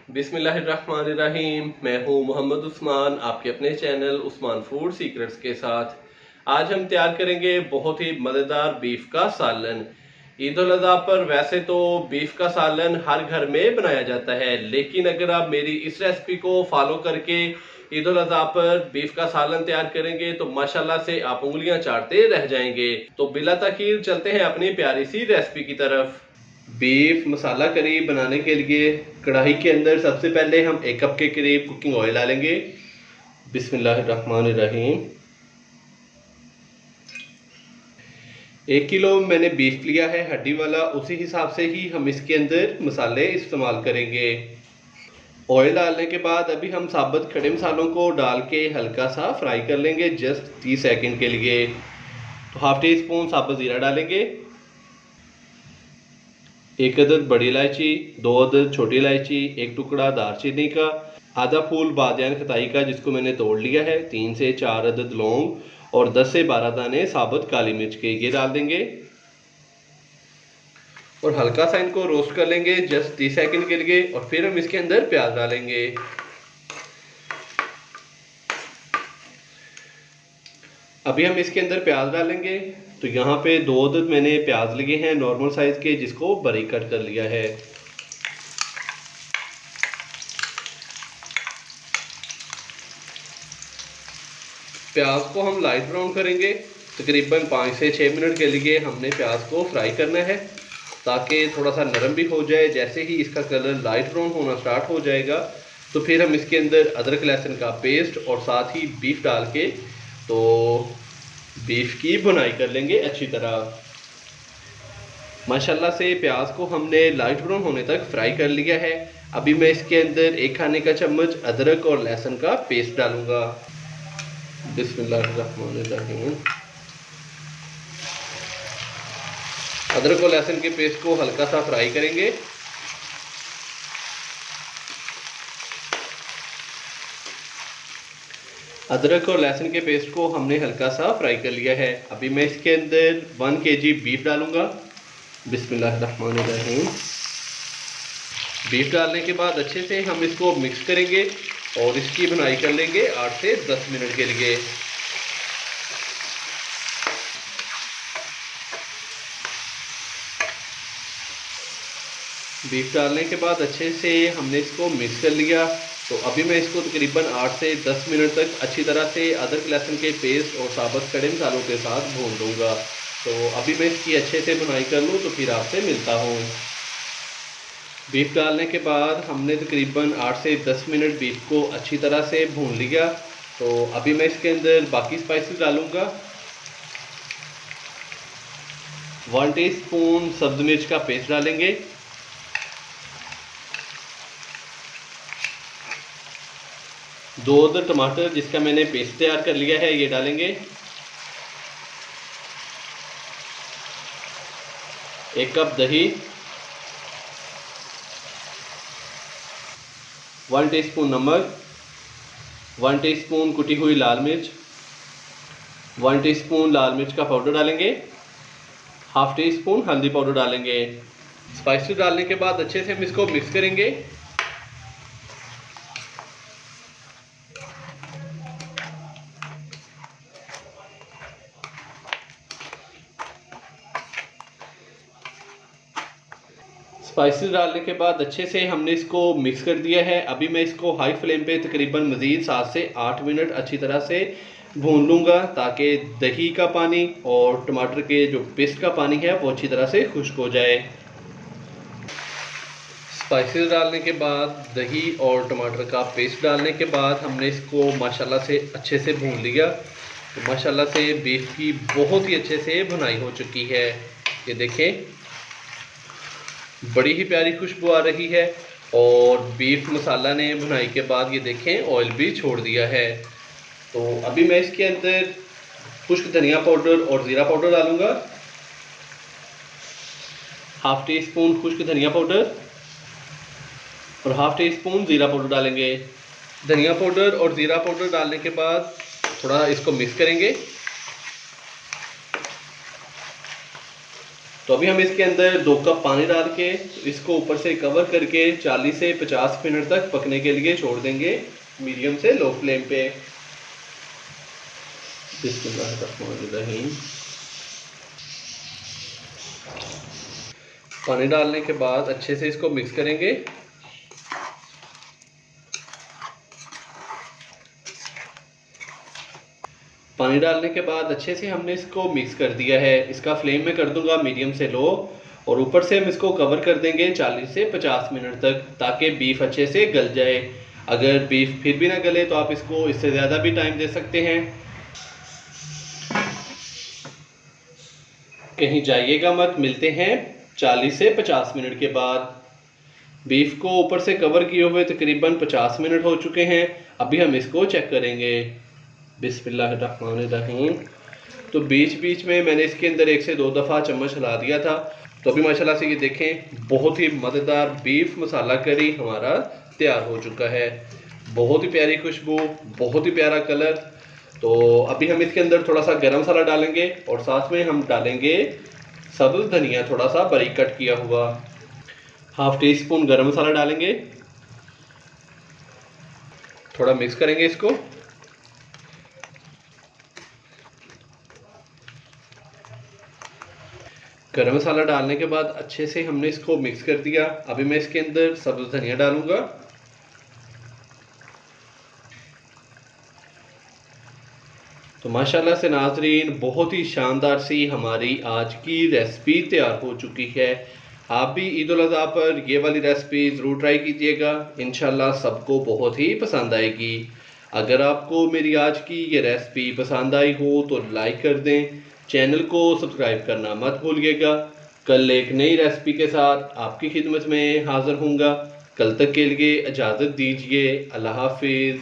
बिस्मिल्लाहिर्रहमानिर्रहीम। मैं हूं मोहम्मद उस्मान, आपके अपने चैनल उस्मान फूड सीक्रेट्स के साथ। आज हम तैयार करेंगे बहुत ही मज़ेदार बीफ का सालन। ईद उल अज़हा पर वैसे तो बीफ का सालन हर घर में बनाया जाता है, लेकिन अगर आप मेरी इस रेसिपी को फॉलो करके ईद उल अज़हा पर बीफ का सालन तैयार करेंगे तो माशाल्लाह से आप उंगलियां चाटते रह जाएंगे। तो बिला ताखीर चलते हैं अपनी प्यारी सी रेसिपी की तरफ। बीफ मसाला करी बनाने के लिए कढ़ाई के अंदर सबसे पहले हम 1 कप के करीब कुकिंग ऑयल डालेंगे। बिस्मिल्लाहिर्रहमानिर्रहीम। 1 किलो मैंने बीफ लिया है हड्डी वाला, उसी हिसाब से ही हम इसके अंदर मसाले इस्तेमाल करेंगे। ऑयल डालने के बाद अभी हम साबुत खड़े मसालों को डाल के हल्का सा फ्राई कर लेंगे, जस्ट 30 सेकंड के लिए। तो हाफ टी स्पून साबुत ज़ीरा डालेंगे, 1 अदद बड़ी इलायची, 2 अदद छोटी इलायची, 1 टुकड़ा दालचीनी का, आधा फूल बादियान खताई का जिसको मैंने तोड़ लिया है, 3 से 4 अदद लौंग और 10 से 12 दाने साबुत काली मिर्च के, ये डाल देंगे और हल्का सा इनको रोस्ट कर लेंगे जस्ट 30 सेकंड के लिए। और फिर हम इसके अंदर प्याज डालेंगे। अभी हम इसके अंदर प्याज डालेंगे। तो यहाँ पे 2 अदद मैंने प्याज लिए हैं नॉर्मल साइज के, जिसको बारीक कट कर लिया है। प्याज को हम लाइट ब्राउन करेंगे, तकरीबन 5 से 6 मिनट के लिए हमने प्याज को फ्राई करना है ताकि थोड़ा सा नरम भी हो जाए। जैसे ही इसका कलर लाइट ब्राउन होना स्टार्ट हो जाएगा तो फिर हम इसके अंदर अदरक लहसुन का पेस्ट और साथ ही बीफ डाल के तो बीफ की भुनाई कर लेंगे अच्छी तरह। माशाल्लाह से प्याज को हमने लाइट ब्राउन होने तक फ्राई कर लिया है। अभी मैं इसके अंदर 1 खाने का चम्मच अदरक और लहसुन का पेस्ट डालूंगा। बिस्मिल्लाहिर्रहमानिर्रहीम। अदरक और लहसुन के पेस्ट को हल्का सा फ्राई करेंगे। अदरक और लहसुन के पेस्ट को हमने हल्का सा फ्राई कर लिया है। अभी मैं इसके अंदर 1 kg बीफ डालूंगा। बिस्मिल्लाहिर्रहमानिर्रहीम। बीफ डालने के बाद अच्छे से हम इसको मिक्स करेंगे और इसकी भुनाई कर लेंगे 8 से 10 मिनट के लिए। बीफ डालने के बाद अच्छे से हमने इसको मिक्स कर लिया। तो अभी मैं इसको तकरीबन 8 से 10 मिनट तक अच्छी तरह से अदरक लहसुन के पेस्ट और साबुत खड़े मसालों के साथ भून लूँगा। तो अभी मैं इसकी अच्छे से भुनाई कर लूँ तो फिर आपसे मिलता हूँ। बीफ डालने के बाद हमने तकरीबन 8 से 10 मिनट बीफ को अच्छी तरह से भून लिया। तो अभी मैं इसके अंदर बाकी स्पाइसेस डालूँगा। 1 टीस्पून सब्ज़ मिर्च का पेस्ट डालेंगे, 2 अदद टमाटर जिसका मैंने पेस्ट तैयार कर लिया है ये डालेंगे, 1 कप दही, 1 टीस्पून नमक, 1 टीस्पून कुटी हुई लाल मिर्च, 1 टीस्पून लाल मिर्च का पाउडर डालेंगे, हाफ टी स्पून हल्दी पाउडर डालेंगे। स्पाइसेस डालने के बाद अच्छे से हम इसको मिक्स करेंगे। स्पाइसेस डालने के बाद अच्छे से हमने इसको मिक्स कर दिया है। अभी मैं इसको हाई फ्लेम पे तकरीबन मज़ीद 7 से 8 मिनट अच्छी तरह से भून लूँगा ताकि दही का पानी और टमाटर के जो पेस्ट का पानी है वो अच्छी तरह से खुश्क हो जाए। स्पाइसेस डालने के बाद दही और टमाटर का पेस्ट डालने के बाद हमने इसको माशाल्लाह से अच्छे से भून लिया। तो माशाल्लाह से बीफ की बहुत ही अच्छे से भुनाई हो चुकी है। ये देखें, बड़ी ही प्यारी खुशबू आ रही है और बीफ मसाला ने भुनाई के बाद ये देखें ऑयल भी छोड़ दिया है। तो अभी मैं इसके अंदर खुश्क धनिया पाउडर और ज़ीरा पाउडर डालूंगा। हाफ टी स्पून खुश्क धनिया पाउडर और हाफ टी स्पून ज़ीरा पाउडर डालेंगे। धनिया पाउडर और ज़ीरा पाउडर डालने के बाद थोड़ा इसको मिक्स करेंगे। तो अभी हम इसके अंदर 2 कप पानी डाल के इसको ऊपर से कवर करके 40 से 50 मिनट तक पकने के लिए छोड़ देंगे मीडियम से लो फ्लेम पे। बिस्मिल्लाहिर्रहमानिर्रहीम। पानी डालने के बाद अच्छे से इसको मिक्स करेंगे। पानी डालने के बाद अच्छे से हमने इसको मिक्स कर दिया है। इसका फ्लेम मैं कर दूंगा मीडियम से लो और ऊपर से हम इसको कवर कर देंगे 40 से 50 मिनट तक, ताकि बीफ अच्छे से गल जाए। अगर बीफ फिर भी ना गले तो आप इसको इससे ज़्यादा भी टाइम दे सकते हैं। कहीं जाइएगा मत, मिलते हैं 40 से 50 मिनट के बाद। बीफ को ऊपर से कवर किए हुए तकरीबन 50 मिनट हो चुके हैं। अभी हम इसको चेक करेंगे। बिस्मिल्लाहिर्रहमानिर्रहीम। तो बीच बीच में मैंने इसके अंदर 1 से 2 दफ़ा चम्मच हिला दिया था। तो अभी माशाल्लाह से ये देखें, बहुत ही मज़ेदार बीफ मसाला करी हमारा तैयार हो चुका है। बहुत ही प्यारी खुशबू, बहुत ही प्यारा कलर। तो अभी हम इसके अंदर थोड़ा सा गरम मसाला डालेंगे और साथ में हम डालेंगे सब्ज़ धनिया, थोड़ा सा बारीक कट किया हुआ। हाफ टी स्पून गरम मसाला डालेंगे। थोड़ा मिक्स करेंगे इसको। गरम मसाला डालने के बाद अच्छे से हमने इसको मिक्स कर दिया। अभी मैं इसके अंदर सब्ज़ धनिया डालूंगा। तो माशाल्लाह से नाजरीन, बहुत ही शानदार सी हमारी आज की रेसिपी तैयार हो चुकी है। आप भी ईद उल अज़हा पर ये वाली रेसिपी ज़रूर ट्राई कीजिएगा, इंशाल्लाह सबको बहुत ही पसंद आएगी। अगर आपको मेरी आज की ये रेसिपी पसंद आई हो तो लाइक कर दें, चैनल को सब्सक्राइब करना मत भूलिएगा। कल एक नई रेसिपी के साथ आपकी खिदमत में हाज़िर होऊंगा। कल तक के लिए इजाज़त दीजिए। अल्लाह हाफिज़।